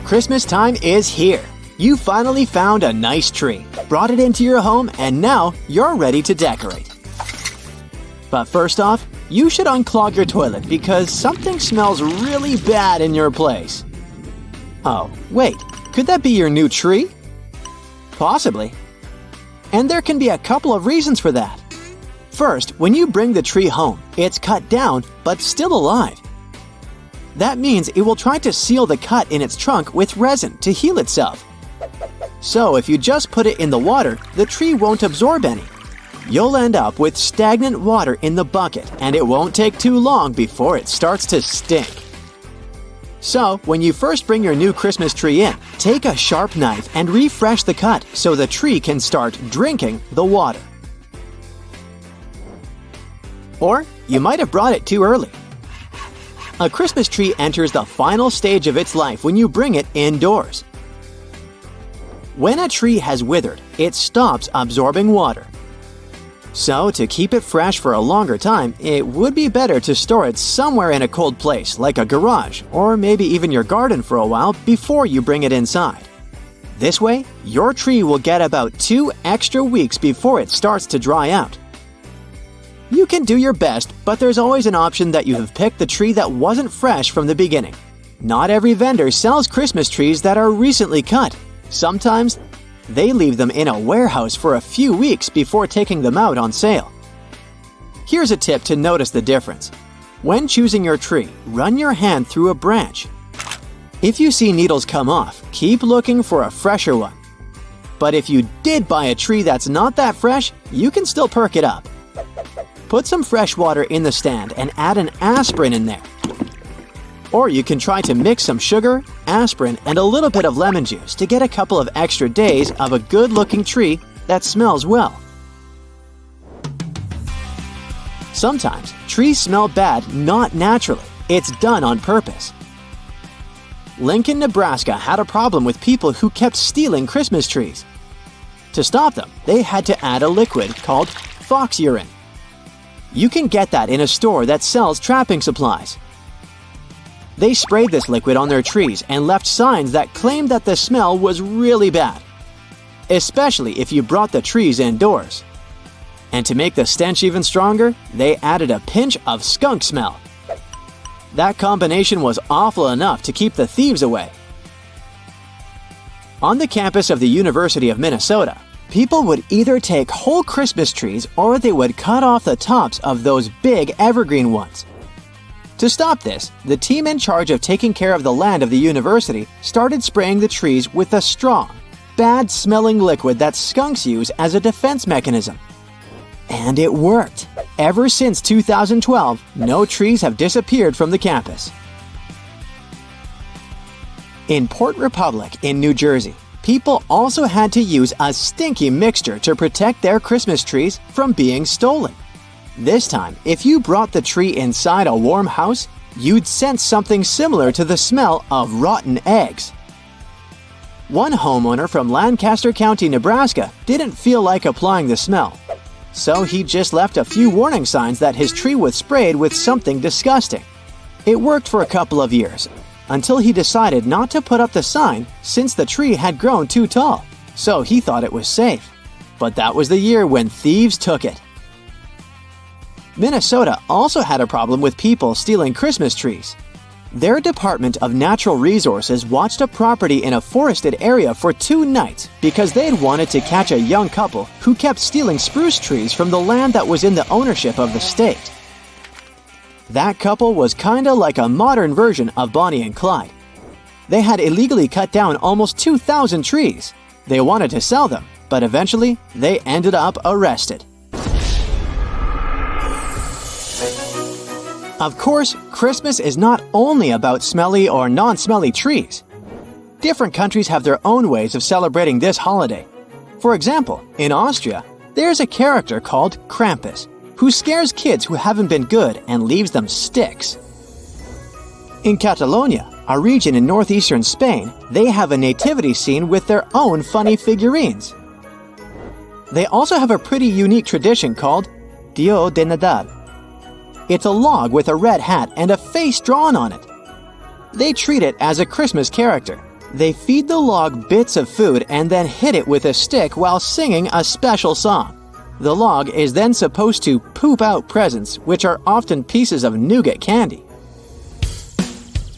Christmas time is here. You finally found a nice tree, brought it into your home, and now you're ready to decorate. But first off, you should unclog your toilet because something smells really bad in your place. Oh, wait, could that be your new tree? Possibly. And there can be a couple of reasons for that. First, when you bring the tree home, it's cut down but still alive. That means it will try to seal the cut in its trunk with resin to heal itself. So if you just put it in the water, the tree won't absorb any. You'll end up with stagnant water in the bucket, and it won't take too long before it starts to stink. So, when you first bring your new Christmas tree in, take a sharp knife and refresh the cut so the tree can start drinking the water. Or you might have brought it too early. A Christmas tree enters the final stage of its life when you bring it indoors. When a tree has withered, it stops absorbing water. So, to keep it fresh for a longer time, it would be better to store it somewhere in a cold place, like a garage, or maybe even your garden for a while before you bring it inside. This way, your tree will get about 2 extra weeks before it starts to dry out. You can do your best, but there's always an option that you have picked the tree that wasn't fresh from the beginning. Not every vendor sells Christmas trees that are recently cut. Sometimes, they leave them in a warehouse for a few weeks before taking them out on sale. Here's a tip to notice the difference. When choosing your tree, run your hand through a branch. If you see needles come off, keep looking for a fresher one. But if you did buy a tree that's not that fresh, you can still perk it up. Put some fresh water in the stand and add an aspirin in there. Or you can try to mix some sugar, aspirin, and a little bit of lemon juice to get a couple of extra days of a good-looking tree that smells well. Sometimes, trees smell bad not naturally. It's done on purpose. Lincoln, Nebraska had a problem with people who kept stealing Christmas trees. To stop them, they had to add a liquid called fox urine. You can get that in a store that sells trapping supplies. They sprayed this liquid on their trees and left signs that claimed that the smell was really bad, especially if you brought the trees indoors. And to make the stench even stronger, they added a pinch of skunk smell. That combination was awful enough to keep the thieves away. On the campus of the University of Minnesota, people would either take whole Christmas trees or they would cut off the tops of those big evergreen ones. To stop this, the team in charge of taking care of the land of the university started spraying the trees with a strong, bad-smelling liquid that skunks use as a defense mechanism. And it worked. Ever since 2012, no trees have disappeared from the campus. In Port Republic in New Jersey, people also had to use a stinky mixture to protect their Christmas trees from being stolen. This time, if you brought the tree inside a warm house, you'd sense something similar to the smell of rotten eggs. One homeowner from Lancaster County, Nebraska, didn't feel like applying the smell. So he just left a few warning signs that his tree was sprayed with something disgusting. It worked for a couple of years, until he decided not to put up the sign since the tree had grown too tall, so he thought it was safe. But that was the year when thieves took it. Minnesota also had a problem with people stealing Christmas trees. Their Department of Natural Resources watched a property in a forested area for 2 nights because they had wanted to catch a young couple who kept stealing spruce trees from the land that was in the ownership of the state. That couple was kinda like a modern version of Bonnie and Clyde. They had illegally cut down almost 2,000 trees. They wanted to sell them, but eventually they ended up arrested. Of course, Christmas is not only about smelly or non-smelly trees. Different countries have their own ways of celebrating this holiday. For example, in Austria, there's a character called Krampus, who scares kids who haven't been good and leaves them sticks. In Catalonia, a region in northeastern Spain, they have a nativity scene with their own funny figurines. They also have a pretty unique tradition called Dia de Nadal. It's a log with a red hat and a face drawn on it. They treat it as a Christmas character. They feed the log bits of food and then hit it with a stick while singing a special song. The log is then supposed to poop out presents, which are often pieces of nougat candy.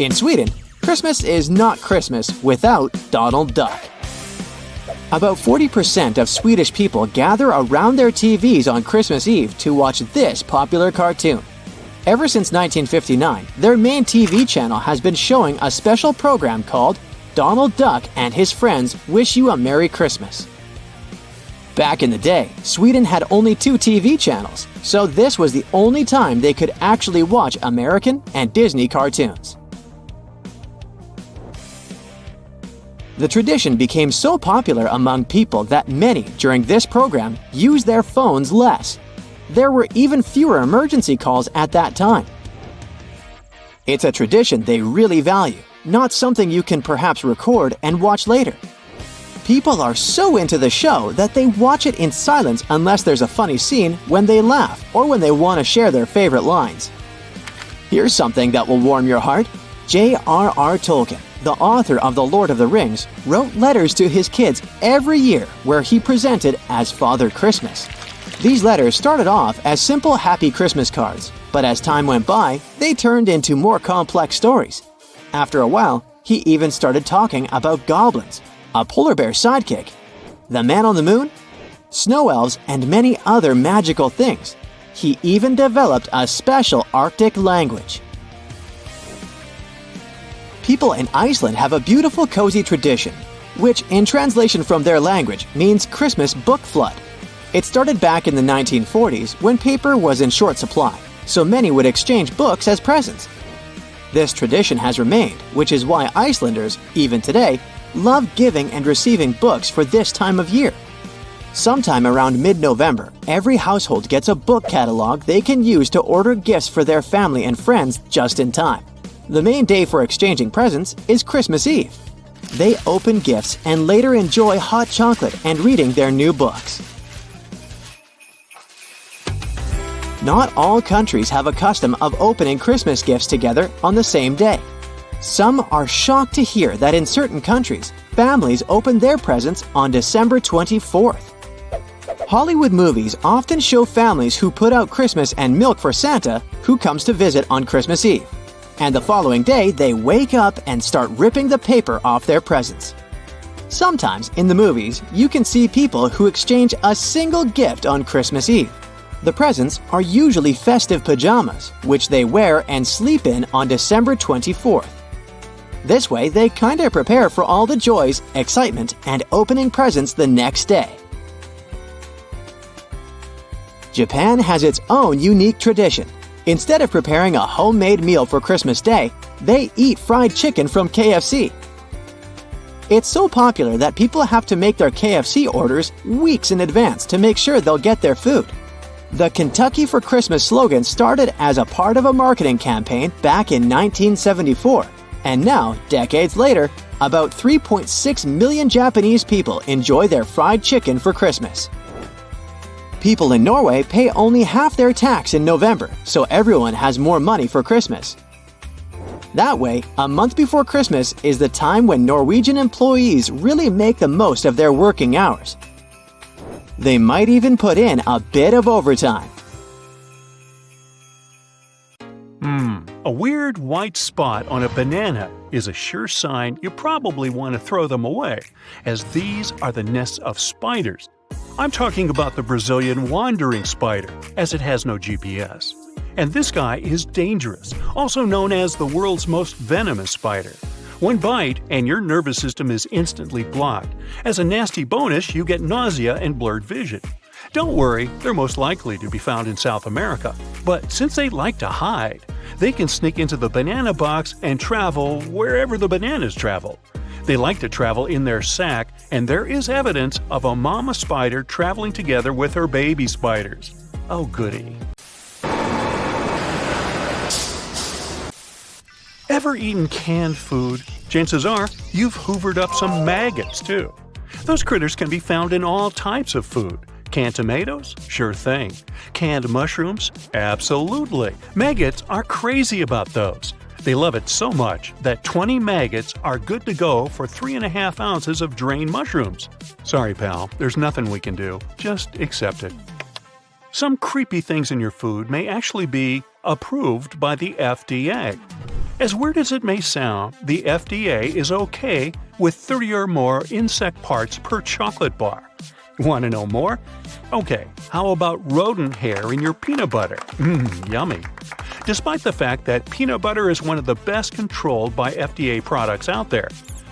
In Sweden, Christmas is not Christmas without Donald Duck. About 40% of Swedish people gather around their TVs on Christmas Eve to watch this popular cartoon. Ever since 1959, their main TV channel has been showing a special program called Donald Duck and His Friends Wish You a Merry Christmas. Back in the day, Sweden had only 2 TV channels, so this was the only time they could actually watch American and Disney cartoons. The tradition became so popular among people that many, during this program, used their phones less. There were even fewer emergency calls at that time. It's a tradition they really value, not something you can perhaps record and watch later. People are so into the show that they watch it in silence unless there's a funny scene, when they laugh, or when they want to share their favorite lines. Here's something that will warm your heart. J.R.R. Tolkien, the author of The Lord of the Rings, wrote letters to his kids every year where he presented as Father Christmas. These letters started off as simple Happy Christmas cards, but as time went by, they turned into more complex stories. After a while, he even started talking about goblins, a polar bear sidekick, the man on the moon, snow elves, and many other magical things. He even developed a special Arctic language. People in Iceland have a beautiful cozy tradition, which in translation from their language means Christmas book flood. It started back in the 1940s when paper was in short supply, so many would exchange books as presents. This tradition has remained, which is why Icelanders, even today, love giving and receiving books for this time of year. Sometime around mid-November, every household gets a book catalog they can use to order gifts for their family and friends just in time. The main day for exchanging presents is Christmas Eve. They open gifts and later enjoy hot chocolate and reading their new books. Not all countries have a custom of opening Christmas gifts together on the same day. Some are shocked to hear that in certain countries, families open their presents on December 24th. Hollywood movies often show families who put out Christmas and milk for Santa, who comes to visit on Christmas Eve. And the following day, they wake up and start ripping the paper off their presents. Sometimes in the movies, you can see people who exchange a single gift on Christmas Eve. The presents are usually festive pajamas, which they wear and sleep in on December 24th. This way, they kinda prepare for all the joys, excitement, and opening presents the next day. Japan has its own unique tradition. Instead of preparing a homemade meal for Christmas Day, they eat fried chicken from KFC. It's so popular that people have to make their KFC orders weeks in advance to make sure they'll get their food. The Kentucky for Christmas slogan started as a part of a marketing campaign back in 1974, and now, decades later, about 3.6 million Japanese people enjoy their fried chicken for Christmas. People in Norway pay only half their tax in November, so everyone has more money for Christmas. That way, a month before Christmas is the time when Norwegian employees really make the most of their working hours. They might even put in a bit of overtime. A weird white spot on a banana is a sure sign you probably want to throw them away, as these are the nests of spiders. I'm talking about the Brazilian wandering spider, as it has no GPS. And this guy is dangerous, also known as the world's most venomous spider. One bite and your nervous system is instantly blocked. As a nasty bonus, you get nausea and blurred vision. Don't worry, they're most likely to be found in South America. But since they like to hide, they can sneak into the banana box and travel wherever the bananas travel. They like to travel in their sack, and there is evidence of a mama spider traveling together with her baby spiders. Oh goody. Ever eaten canned food? Chances are you've hoovered up some maggots too. Those critters can be found in all types of food. Canned tomatoes? Sure thing. Canned mushrooms? Absolutely. Maggots are crazy about those. They love it so much that 20 maggots are good to go for 3.5 ounces of drained mushrooms. Sorry, pal, there's nothing we can do. Just accept it. Some creepy things in your food may actually be approved by the FDA. As weird as it may sound, the FDA is okay with 30 or more insect parts per chocolate bar. Want to know more? Okay, how about rodent hair in your peanut butter? Yummy. Despite the fact that peanut butter is one of the best controlled by FDA products out there,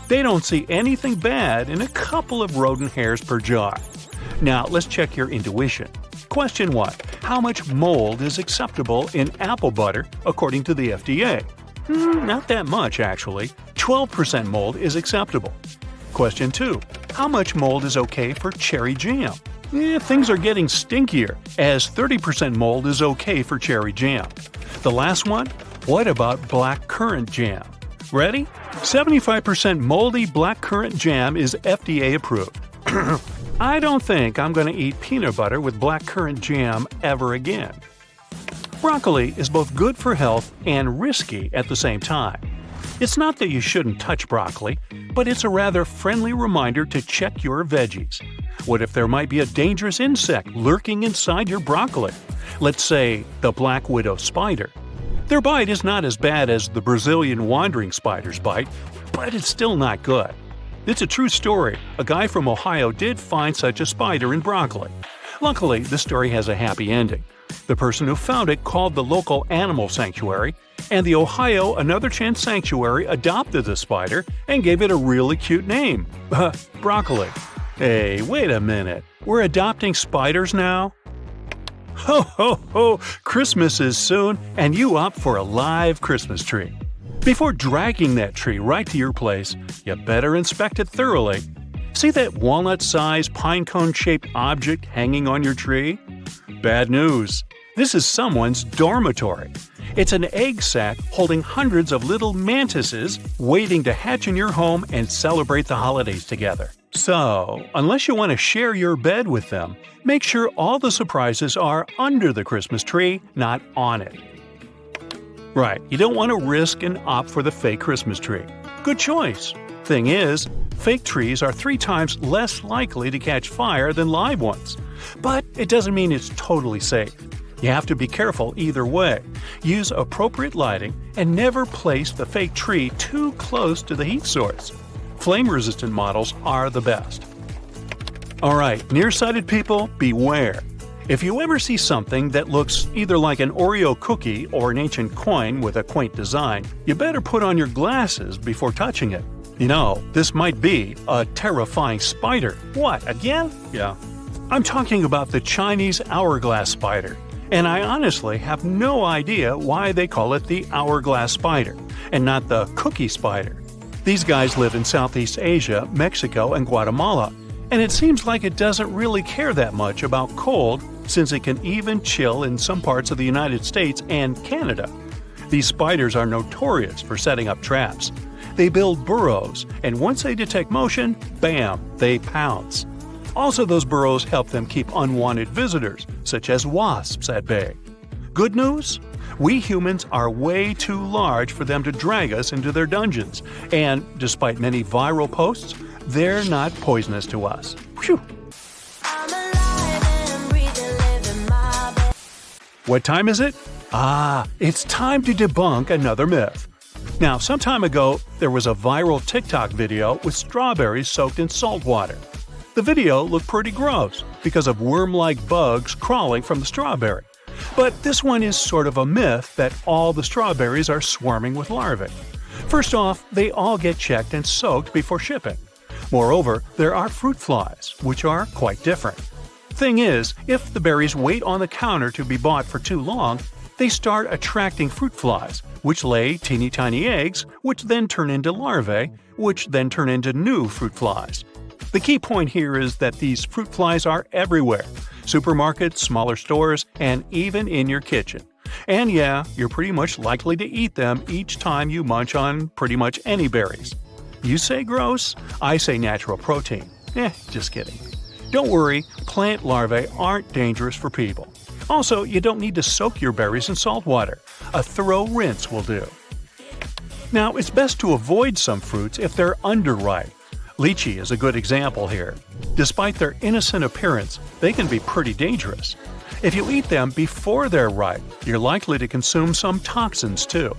they don't see anything bad in a couple of rodent hairs per jar. Now, let's check your intuition. Question 1. How much mold is acceptable in apple butter according to the FDA? Not that much, actually. 12% mold is acceptable. Question 2. How much mold is okay for cherry jam? Things are getting stinkier, as 30% mold is okay for cherry jam. The last one? What about black currant jam? Ready? 75% moldy black currant jam is FDA approved. I don't think I'm going to eat peanut butter with black currant jam ever again. Broccoli is both good for health and risky at the same time. It's not that you shouldn't touch broccoli, but it's a rather friendly reminder to check your veggies. What if there might be a dangerous insect lurking inside your broccoli? Let's say the black widow spider. Their bite is not as bad as the Brazilian wandering spider's bite, but it's still not good. It's a true story. A guy from Ohio did find such a spider in broccoli. Luckily, the story has a happy ending. The person who found it called the local animal sanctuary, and the Ohio Another Chance Sanctuary adopted the spider and gave it a really cute name. Broccoli. Hey, wait a minute. We're adopting spiders now? Ho ho ho! Christmas is soon, and you opt for a live Christmas tree. Before dragging that tree right to your place, you better inspect it thoroughly. See that walnut-sized pinecone-shaped object hanging on your tree? Bad news. This is someone's dormitory. It's an egg sack holding hundreds of little mantises waiting to hatch in your home and celebrate the holidays together. So, unless you want to share your bed with them, make sure all the surprises are under the Christmas tree, not on it. Right, you don't want to risk and opt for the fake Christmas tree. Good choice. Thing is, fake trees are 3 times less likely to catch fire than live ones. But it doesn't mean it's totally safe. You have to be careful either way. Use appropriate lighting and never place the fake tree too close to the heat source. Flame-resistant models are the best. Alright, nearsighted people, beware. If you ever see something that looks either like an Oreo cookie or an ancient coin with a quaint design, you better put on your glasses before touching it. You know, this might be a terrifying spider. What, again? Yeah. I'm talking about the Chinese hourglass spider, and I honestly have no idea why they call it the hourglass spider, and not the cookie spider. These guys live in Southeast Asia, Mexico, and Guatemala, and it seems like it doesn't really care that much about cold, since it can even chill in some parts of the United States and Canada. These spiders are notorious for setting up traps. They build burrows, and once they detect motion, bam, they pounce. Also, those burrows help them keep unwanted visitors, such as wasps, at bay. Good news? We humans are way too large for them to drag us into their dungeons, and despite many viral posts, they're not poisonous to us. Phew! What time is it? It's time to debunk another myth. Now, some time ago, there was a viral TikTok video with strawberries soaked in salt water. The video looked pretty gross because of worm-like bugs crawling from the strawberry. But this one is sort of a myth that all the strawberries are swarming with larvae. First off, they all get checked and soaked before shipping. Moreover, there are fruit flies, which are quite different. Thing is, if the berries wait on the counter to be bought for too long, they start attracting fruit flies, which lay teeny tiny eggs, which then turn into larvae, which then turn into new fruit flies. The key point here is that these fruit flies are everywhere – supermarkets, smaller stores, and even in your kitchen. And yeah, you're pretty much likely to eat them each time you munch on pretty much any berries. You say gross, I say natural protein. Just kidding. Don't worry, plant larvae aren't dangerous for people. Also, you don't need to soak your berries in salt water. A thorough rinse will do. Now, it's best to avoid some fruits if they're underripe. Lychee is a good example here. Despite their innocent appearance, they can be pretty dangerous. If you eat them before they're ripe, you're likely to consume some toxins too.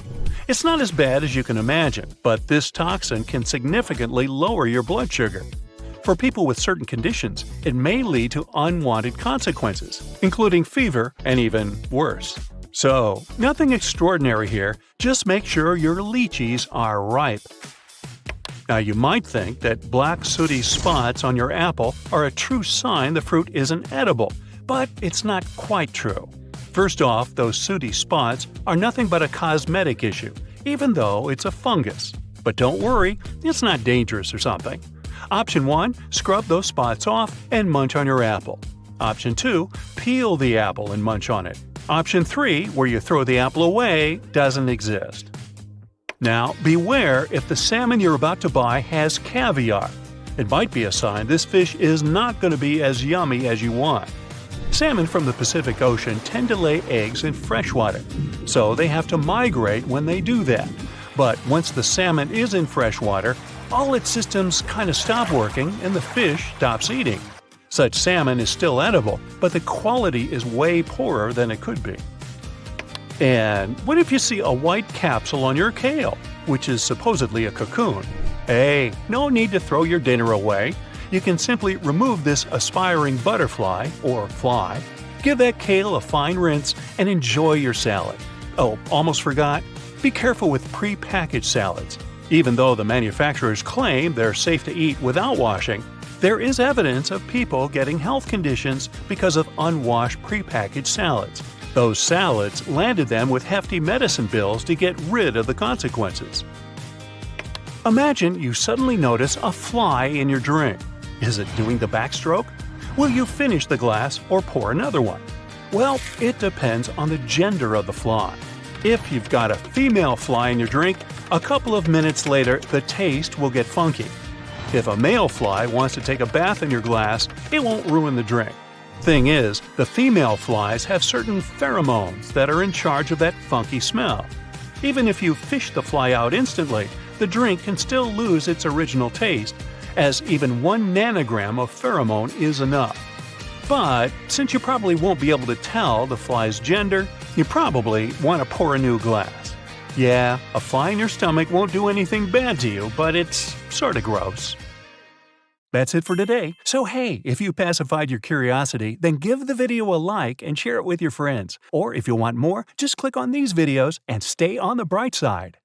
It's not as bad as you can imagine, but this toxin can significantly lower your blood sugar. For people with certain conditions, it may lead to unwanted consequences, including fever and even worse. So, nothing extraordinary here, just make sure your lychees are ripe. Now, you might think that black sooty spots on your apple are a true sign the fruit isn't edible, but it's not quite true. First off, those sooty spots are nothing but a cosmetic issue, even though it's a fungus. But don't worry, it's not dangerous or something. Option 1, scrub those spots off and munch on your apple. Option 2, peel the apple and munch on it. Option 3, where you throw the apple away, doesn't exist. Now, beware if the salmon you're about to buy has caviar. It might be a sign this fish is not going to be as yummy as you want. Salmon from the Pacific Ocean tend to lay eggs in freshwater, so they have to migrate when they do that. But once the salmon is in freshwater, all its systems kind of stop working and the fish stops eating. Such salmon is still edible, but the quality is way poorer than it could be. And what if you see a white capsule on your kale, which is supposedly a cocoon? Hey, no need to throw your dinner away. You can simply remove this aspiring butterfly, or fly, give that kale a fine rinse, and enjoy your salad. Oh, almost forgot. Be careful with pre-packaged salads. Even though the manufacturers claim they're safe to eat without washing, there is evidence of people getting health conditions because of unwashed prepackaged salads. Those salads landed them with hefty medicine bills to get rid of the consequences. Imagine you suddenly notice a fly in your drink. Is it doing the backstroke? Will you finish the glass or pour another one? Well, it depends on the gender of the fly. If you've got a female fly in your drink, a couple of minutes later the taste will get funky. If a male fly wants to take a bath in your glass, it won't ruin the drink. Thing is, the female flies have certain pheromones that are in charge of that funky smell. Even if you fish the fly out instantly, the drink can still lose its original taste, as even 1 nanogram of pheromone is enough. But since you probably won't be able to tell the fly's gender, you probably want to pour a new glass. Yeah, a fly in your stomach won't do anything bad to you, but it's sort of gross. That's it for today. So hey, if you pacified your curiosity, then give the video a like and share it with your friends. Or if you want more, just click on these videos and stay on the bright side.